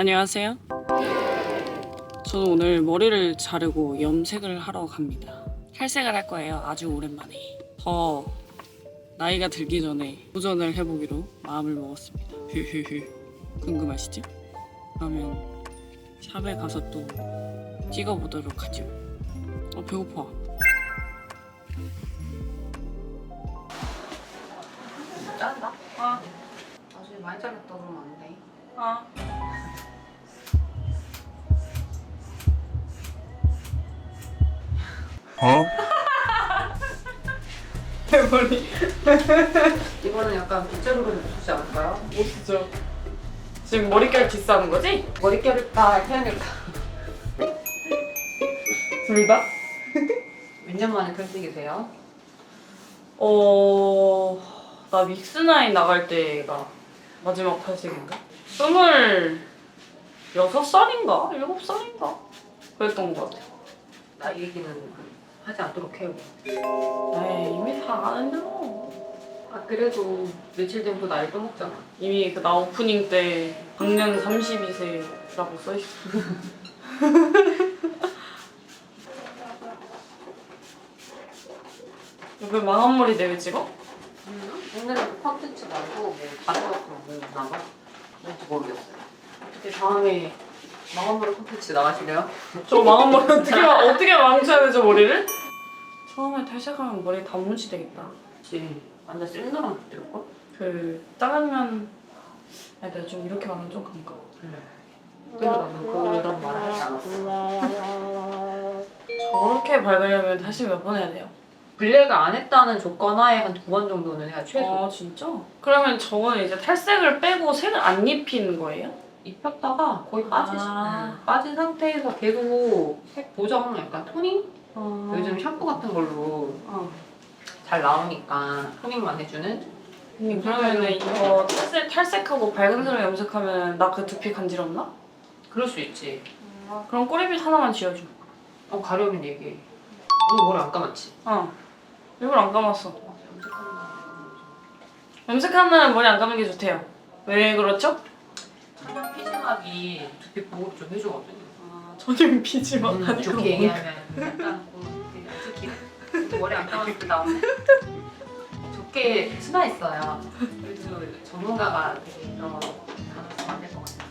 안녕하세요. 저는 오늘 머리를 자르고 염색을 하러 갑니다. 탈색을 할 거예요. 아주 오랜만에. 더 나이가 들기 전에 도전을 해보기로 마음을 먹었습니다. 궁금하시죠? 그러면 샵에 가서 또 찍어보도록 하죠. 배고파. 자른다? 나중에 많이 잘랐다 그러면 안 돼. 내 머리 이거는 약간 빗자루로 주지 않을까요? 못 쓰죠. 지금 머릿결 기싸는 거지? 머릿결일까 헤어낼까? 둘 다? 몇 년 만에 탈색이세요? 나 믹스나인 나갈 때가 마지막 탈색인가? 26살인가? 7살인가? 그랬던 것 같아. 나 얘기는 하지 않도록 해요. 에이, 이미 다 아는데. 그래도 며칠 전부터 나이 떠먹잖아. 이미 나 오프닝 때 작년 32세라고 써있어. 왜 망한 머리 내왜 찍어? 오늘은 콘텐츠 말고 뭐 다른 거 뭐 나가? 뭔지 모르겠어요. 어떻게 다음에 망원머리 콘텐츠 나가시래요? 저 망한 머리 어떻게 망쳐야 되죠, 머리를? 처음에 탈색하면 머리 다 뭉치되겠다. 그치. 완전 셀러랑 붙들걸? 짜장면 내가 좀 이렇게 말하면 좀 그런가? 그래서 나는 그런 말을 하지 않았어. 저렇게 밝으려면 탈색 몇 번 해야 돼요? 블랙을 안 했다는 조건 하에 한 2번 정도는 해야 최소. 진짜? 그러면 저거는 이제 탈색을 빼고 색을 안 입히는 거예요? 입혔다가 거의 빠진 상태에서 계속 색 보정, 약간 토닝? 요즘 샴푸 같은 걸로 잘 나오니까 토닝만 해주는? 그러면은 이거 탈색하고 밝은 색으로 염색하면 나 그 두피 간지럽나? 그럴 수 있지. 그럼 꼬리빗 하나만 지어줘. 가려면 얘기해. 오늘 머리 안 감았지? 일부러 안 감았어. 염색하는 날은 머리 안 감는 게 좋대요. 왜 그렇죠? 천연 피지막이 두피 보호를 좀 해주거든요. 전용 피지막 하니까 좋게 얘기하면 약간 머리 안 감았을 때 나오는 좋게 순화했어요. 그래도 전문가가 되게 이런 단어 쓰면 안 될 것 같아서.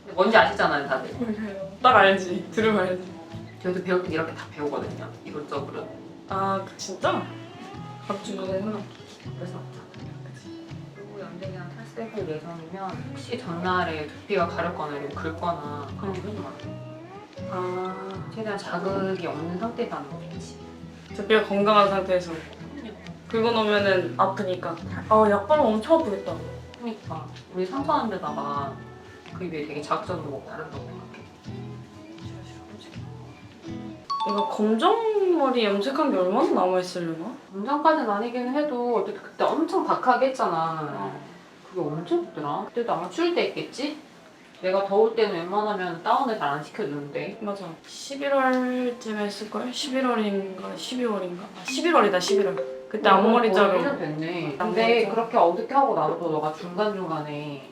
근데 뭔지 아시잖아요, 다들. 딱 알지. 들으면 알지. 저도 배울 때 이렇게 다 배우거든요. 이것저것. 진짜? 갑주는 했나? 그래서 그리고 염색이랑 탈색을 예정이면 혹시 전날에 두피가 가렵거나 이렇게 긁거나 그런 거 해주면 안 돼. 최대한 자극이 없는 상태에서 하는 거 좋지. 두피가 건강한 상태에서 긁어놓으면은 아프니까. 약발은 엄청 아프겠다. 그러니까 우리 상처하는 데다가 그 위에 되게 자극적인 거 바른다고 생각해. 이거 검정머리 염색한 게 얼마나 남아있으려나? 검정까지는 아니긴 해도 어쨌든 그때 엄청 박하게 했잖아. 그게 언제였더라? 그때도 아마 추울 때 했겠지? 내가 더울 때는 웬만하면 다운을 잘 안 시켜주는데. 맞아. 11월쯤에 했을걸? 11월인가 12월인가? 11월이다 11월. 그때 앞머리 자르고. 1년 됐네. 근데 그렇게 어둡게 하고 나서도 너가 중간중간에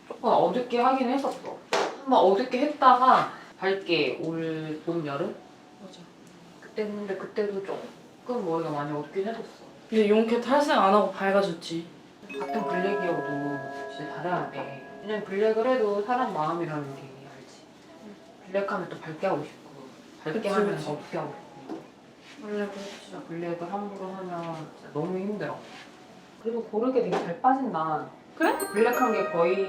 조금 어둡게 하긴 했었어. 한번 어둡게 했다가 밝게 올 봄, 여름? 맞아. 그때도 조금 머리가 많이 어둡긴 했었어. 근데 용케 탈색 안 하고 밝아졌지. 같은 블랙이어도 진짜 잘해야 돼. 왜냐면 블랙을 해도 사람 마음이라는 게 알지. 블랙하면 또 밝게 하고 싶고 밝게 그치, 하면 그치. 어둡게 하고 싶고. 원래 그렇지. 진짜 블랙을 함부로 하면 진짜 너무 힘들어. 그래도 고르게 되게 잘 빠진다. 그래? 블랙한 게 거의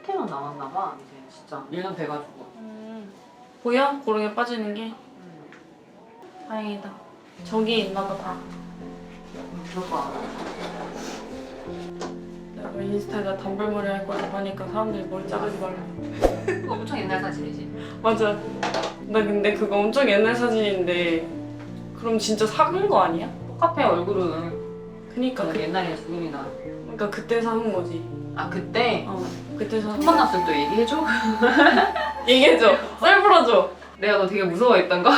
끝에만 남았나 봐. 이제 진짜 1년 돼가지고. 보여? 고르게 빠지는 게? 다행이다. 저기 있나 보다. 그럴 거 알아. 내가 인스타에다 단발머리 할 거라고 하니까 사람들이 머리 자르지 말라. 그거 엄청 옛날 사진이지. 맞아. 나 근데 그거 엄청 옛날 사진인데 그럼 진짜 사귄 거 아니야? 똑같아 얼굴은. 그니까 옛날에 지금이나. 그러니까 그때 사귄 거지. 그때? 그때 첫 만났을 때 얘기해줘? 얘기해줘. 썰 풀어줘. 내가 너 되게 무서워했던 거?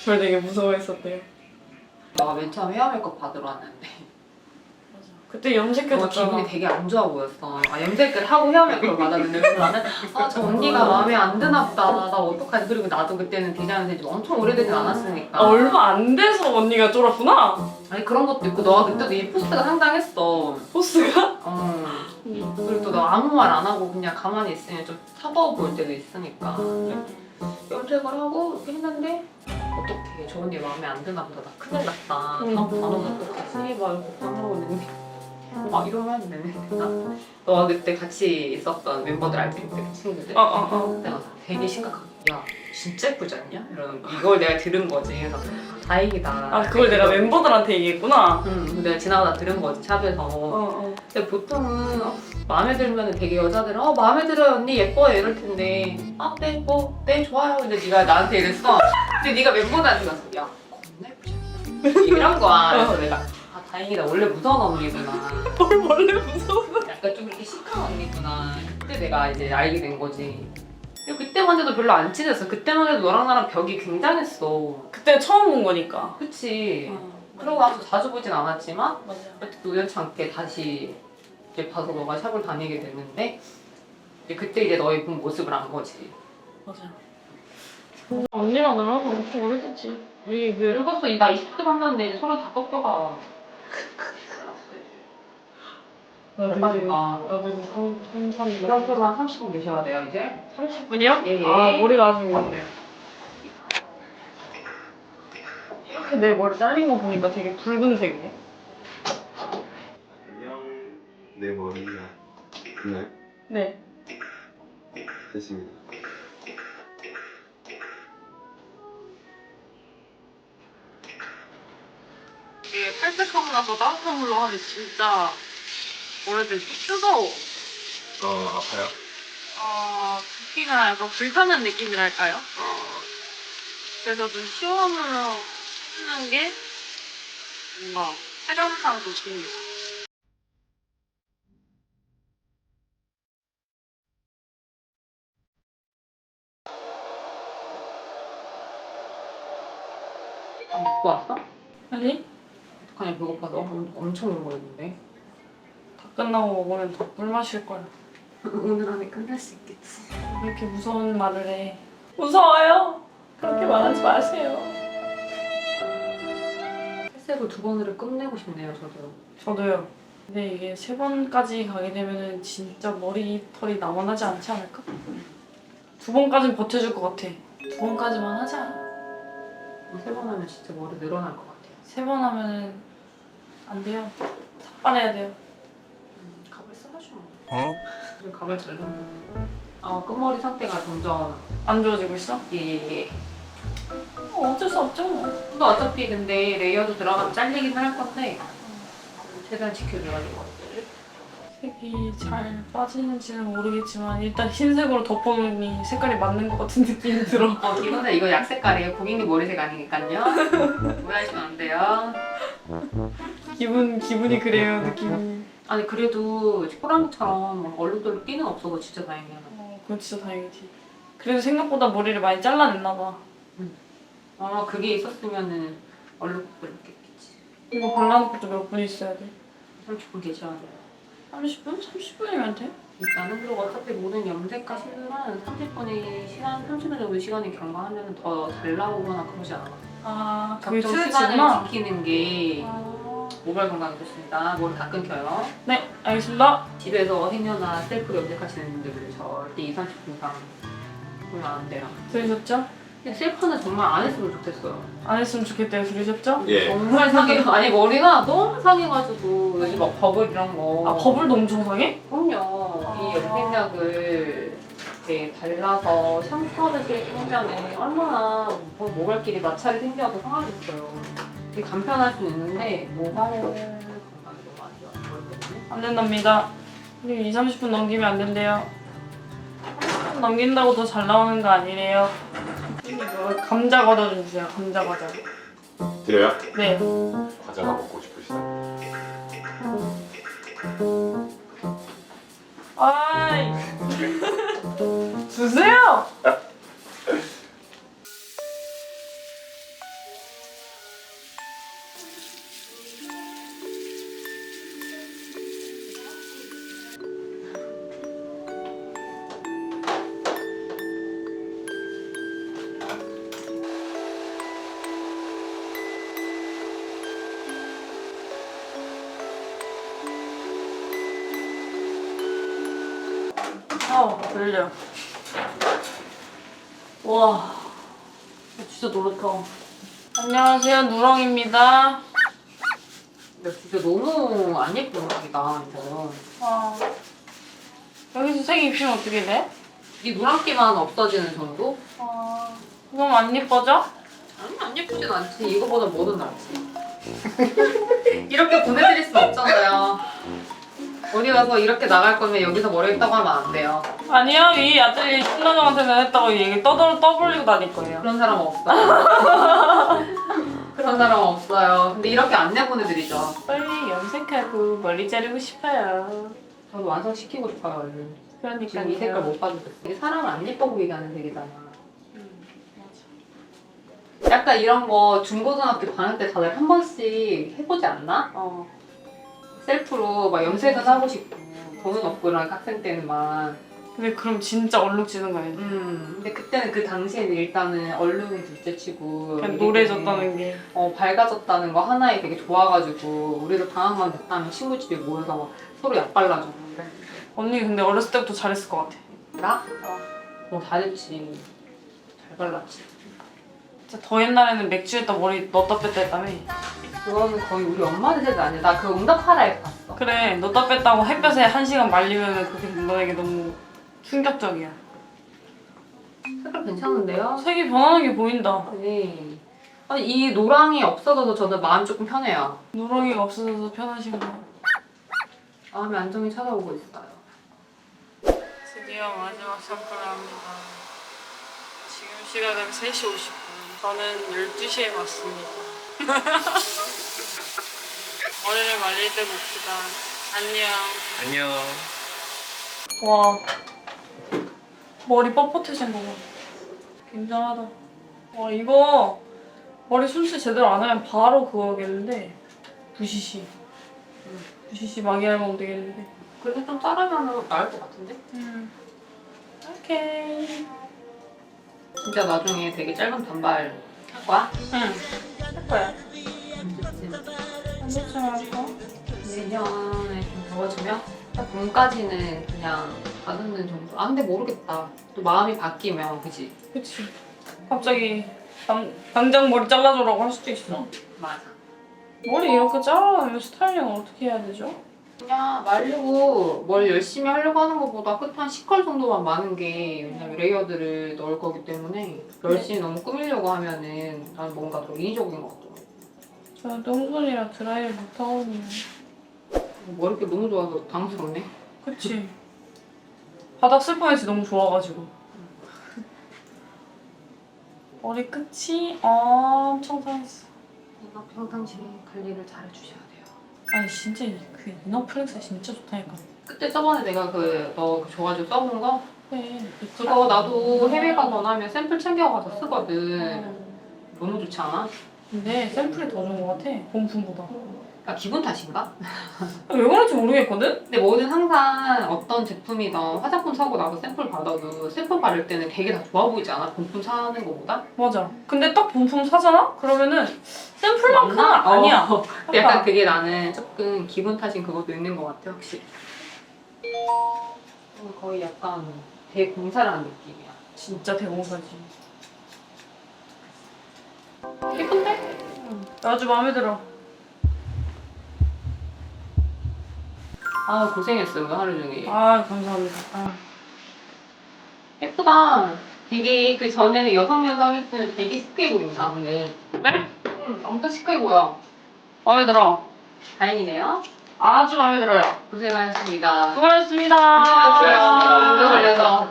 절 되게 무서워했었대요. 나 맨 처음 헤어 메이크업 받으러 왔는데 맞아. 그때 염색해줬잖아. 기분이 되게 안 좋아 보였어. 염색을 하고 헤어면 그걸 받았는데 그래서 나는 저 언니가 마음에 안 드나 보다. 나 어떡하지? 그리고 나도 그때는 대장이 된지 엄청 오래되진 않았으니까. 얼마 안 돼서 언니가 쫄았구나. 아니 그런 것도 있고 너가 그때도 이 포스가 상당했어. 포스가? 그리고 또 너 아무 말 안 하고 그냥 가만히 있으면 좀 차가워 보일 때도 있으니까. 염색을 하고 이렇게 했는데 어떡해 저 언니 마음에 안 드나 보다. 나 큰일 났다. 다음 단어는 어떡하지? 막 걱정하고 있는데 이러면 안 되네. 너가 그때 같이 있었던 멤버들 알고 있는 친구들? 내가 되게 심각하게 야 진짜 예쁘지 않냐? 이러는 이걸 내가 들은 거지. 그래서 다행이다. 그걸 내가 멤버들한테 얘기했구나. 내가 지나가다 들은 거지 샵에서. 근데 보통은 마음에 들면 되게 여자들은 마음에 들어요 언니 예뻐요 이럴 텐데 네 뭐 네 좋아요. 근데 네가 나한테 이랬어. 근데 네가 멤버들한테 가서 야 겁나 예쁘지 않냐? 이런 거야. 그래서 내가 다행이다 원래 무서운 언니구나. 뭘 원래 무서워? 약간 좀 이렇게 시크한 언니구나. 그때 내가 이제 알게 된 거지. 그리고 그때만 해도 별로 안 친했어. 그때만 해도 너랑 나랑 벽이 굉장했어. 그때 처음 본 거니까. 그치. 그러고 나서 자주 보진 않았지만 맞아. 어쨌든 우연치 않게 다시 이제 봐서 너가 샵을 다니게 됐는데 이제 그때 이제 너의 본 모습을 안 거지. 맞아. 언니랑 나랑 엄청 오래됐지. 우리 그리고서 나 20대 만났는데 이제 서로 다 꺾여가. 나도 항상 이런 한 30분 계셔야 돼요 이제. 30분이요? 예. 머리가 아주 좋은데요. 이렇게 내 머리 잘린 거 보니까 되게 붉은색이네. 안녕, 내 머리가 됐나요? 네. 됐습니다. 이게 탈색하고 나서 따뜻한 물로 하면 진짜 오래돼서 뜨거워. 아파요? 붓기가 약간 불타는 느낌이랄까요? 그래서 좀 시원한 물로 하는 게 뭔가 세련상 느낌이. 먹고 왔어? 아니? 그냥 배고파서 엄청 먹어야겠는데. 다 끝나고 먹으면 더 꿀 마실 거야. 오늘 안에 끝날 수 있겠지. 왜 이렇게 무서운 말을 해? 무서워요? 그렇게 말하지 마세요. 탈색을 2번으로 끝내고 싶네요 저도. 저도요. 근데 이게 3번까지 가게 되면은 진짜 머리털이 남아나지 않지 않을까? 2번까지는 버텨줄 것 같아. 2번까지만 하자. 3번 하면 진짜 머리 늘어날 것 같아요. 3번 하면은 안 돼요. 삭발해야 돼요. 갑을 써가지고. 지금 갑을 자르는 끝머리 상태가 점점 안 좋아지고 있어? 예. 어쩔 수 없죠. 근데 어차피 근데 레이어드 들어가면 잘리긴 할 건데 최대한 지켜줘야 될 것 같아요. 색이 잘 빠지는지는 모르겠지만 일단 흰색으로 덮어놓으니 색깔이 맞는 것 같은 느낌이 들어. 이거는 이거 약 색깔이에요. 고객님 머리색 아니니까요. 오해하시면 안 돼요. 기분이 그래요, 느낌이. 아니 그래도 호랑이처럼 얼룩덜룩 띠는 없어서 진짜 다행이야. 그건 진짜 다행이지. 그래도 생각보다 머리를 많이 잘라냈나 봐. 그게 있었으면은 얼룩덜룩했겠지. 이거 발라놓고 또 몇 분 있어야 돼? 30분 계셔야 돼요. 30분? 30분이면 돼? 일단은 그리고 어차피 모든 염색과 시술은 30분 정도 시간이 경과하면 더 잘 나오거나 그러지 않아. 그게 적정 틀렸구나. 시간을 지키는 게 모발 건강에 좋습니다. 머리 다 끊겨요. 네, 알겠습니다. 집에서 해녀나 셀프 염색하시는 분들은 절대 20-30분 이상 보면 안 돼요. 들으셨죠? 근데 셀프는 정말 안 했으면 좋겠어요. 안 했으면 좋겠대요. 들으셨죠? 예. 정말 상해. 아니 머리가 너무 상해가지고 요즘 막 버블 이런 거. 버블도 엄청 상해? 그럼요. 이 염색약을 이렇게 발라서 샴푸하듯이 생면에 얼마나 모발끼리 마찰이 생겨서 상하겠어요. 되게 간편할 수 있는데 모발 건강이 너무 안 좋아요. 안 된답니다. 그리고 20-30분 넘기면 안 된대요. 30분 넘긴다고 더 잘 나오는 거 아니래요. 이거 감자 과자 좀 주세요. 감자 과자. 드려요? 네. 과자가 먹고 싶으시다. 아이. 주세요. 들려. 와, 진짜 노랗다. 안녕하세요, 누렁입니다. 근데 진짜 너무 안 예쁜 색이다 이거. 아, 여기서 색 입히면 어떻게 돼? 이 노란기만 없어지는 정도? 아, 그럼 안 예뻐져? 아니 안 예쁘진 않지. 이거보다 뭐든 낫지. 이렇게 보내드릴 수 없잖아요. 어디 가서 이렇게 나갈 거면 여기서 머리 했다고 하면 안 돼요. 아니요, 이 아들이 신랑한테는 했다고 얘기 떠벌리고 다닐 거예요. 그런 사람 없어요. 그런 사람 없어요. 근데 이렇게 안 내보내드리죠. 빨리 염색하고 머리 자르고 싶어요. 저도 완성시키고 싶어요 얼른. 그러니까 지금 이 색깔 못 봐주겠어. 이게 사람을 안 예뻐 보이게 하는 색이잖아. 맞아. 약간 이런 거 중고등학교 다닐 때 다들 한 번씩 해보지 않나? 셀프로 막 염색은 하고 싶고 돈은 없고 이런 학생 때는 막. 근데 그럼 진짜 얼룩지는 거야. 근데 그때는 그 당시에는 일단은 얼룩은 둘째치고 그냥 이게 노래졌다는 게. 밝아졌다는 거 하나에 되게 좋아가지고 우리도 방학만 됐다면 친구집에 모여서 막 서로 약 발라주고 그래. 언니 근데 어렸을 때부터 잘했을 것 같아. 나? 잘했지. 잘 발랐지. 진짜 더 옛날에는 맥주에다 머리 넣었다 뺐다 했다며. 그거는 거의 우리 엄마들 세대 아니야. 나 그 응답하라에 봤어. 그래, 넣었다 뺐다고 햇볕에 1시간 말리면 그게 너에게 너무 충격적이야. 색깔 괜찮은데요? 색이 변하는 게 보인다. 네. 아니 이 노랑이 없어져서 저는 마음 조금 편해요. 누렁이가 없어져서 편하시구나. 마음의 안정이 찾아오고 있어요. 드디어 마지막 샴푸를 합니다. 지금 시각은 3시 50분. 저는 12시에 왔습니다. 머리를 말릴 때 봅시다. 안녕. 안녕. 와, 머리 뻣뻣해진 거 봐. 굉장하다. 와, 이거 머리 순수 제대로 안 하면 바로 그거겠는데. 부시시. 부시시 마개하면 되겠는데. 그래도 좀 자르면 나을 것 같은데? 오케이. 진짜 나중에 되게 짧은 단발 할 거야? 응. 할 거야. 언제쯤? 언제쯤 할까? 내년에 좀 적어주면 딱 봄까지는 그냥 다듬는 정도. 아 근데 모르겠다. 또 마음이 바뀌면 그지? 그치. 갑자기 당장 머리 잘라줘라고 할 수도 있어. 맞아. 머리 이렇게 잘라면 스타일링 어떻게 해야 되죠? 그냥 말리고 뭘 열심히 하려고 하는 것보다 끝한 10컬 정도만 많은 게 왜냐면 레이어드를 넣을 거기 때문에 열심히 너무 꾸미려고 하면은 난 뭔가 더 인위적인 것 같더라고. 저는 똥손이라 드라이를 못하거든요. 머릿결 너무 좋아서 당황스럽네. 그치. 바닥 쓸 뻔했지, 너무 좋아가지고. 머리 끝이 엄청 상했어. 이거 평상시에 관리를 잘 해주셔야 돼요. 아니 진짜 그 이너플렉스 진짜 좋다니까. 그때 저번에 내가 너 줘가지고 써본 거? 네. 그거 나도 해외 가거나 하면 샘플 챙겨가서 쓰거든. 너무 좋지 않아? 근데 샘플이 더 좋은 것 같아, 본품보다. 그러니까 기분 탓인가? 왜 그런지 모르겠거든? 근데 뭐든 항상 어떤 제품이든 화장품 사고 나서 샘플 받아도 샘플 바를 때는 되게 다 좋아 보이지 않아? 본품 사는 거보다? 맞아. 근데 딱 본품 사잖아? 그러면은 샘플만큼은 아니야. 근데 약간 그게 나는 조금 기분 탓인 그것도 있는 것 같아 확실히. 거의 약간 대공사를 한 느낌이야. 진짜 대공사지. 예쁜데? 나 아주 마음에 들어. 아 고생했어 오늘 하루 종일. 아 감사합니다. 예쁘다. 되게 그 전에는 여성 했을 되게 시크해 보인다 오늘. 네? 응, 엄청 시크해 보여. 마음에 들어. 다행이네요. 아주 마음에 들어요. 고생하셨습니다. 수고하셨습니다. 오래 걸려서.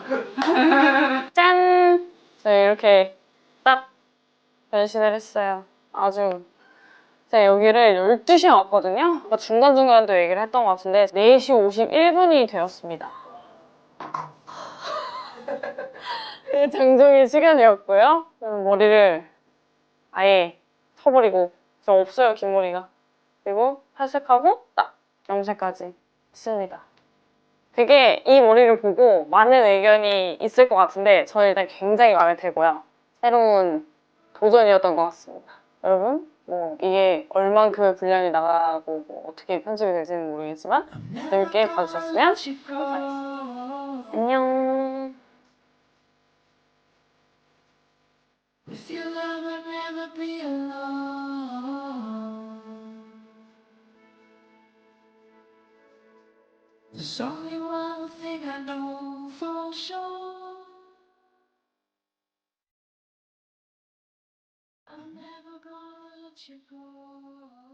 짠! 네, 이렇게 딱 변신을 했어요. 아주. 제가 여기를 12시에 왔거든요. 아까 중간중간도 얘기를 했던 것 같은데 4시 51분이 되었습니다. 장정의 시간이었고요. 머리를 아예 쳐버리고 저 없어요, 긴 머리가. 그리고 탈색하고 딱 염색까지 했습니다. 되게 이 머리를 보고 많은 의견이 있을 것 같은데 저는 일단 굉장히 마음에 들고요. 새로운 도전이었던 것 같습니다. 여러분 뭐 이게 얼만큼의 분량이 나가고 뭐 어떻게 편집이 될지는 모르겠지만 재밌게 봐주셨으면 감사하겠습니다. 안녕. If you love will never be alone. There's only one thing I know for sure. I'm never gonna let you go.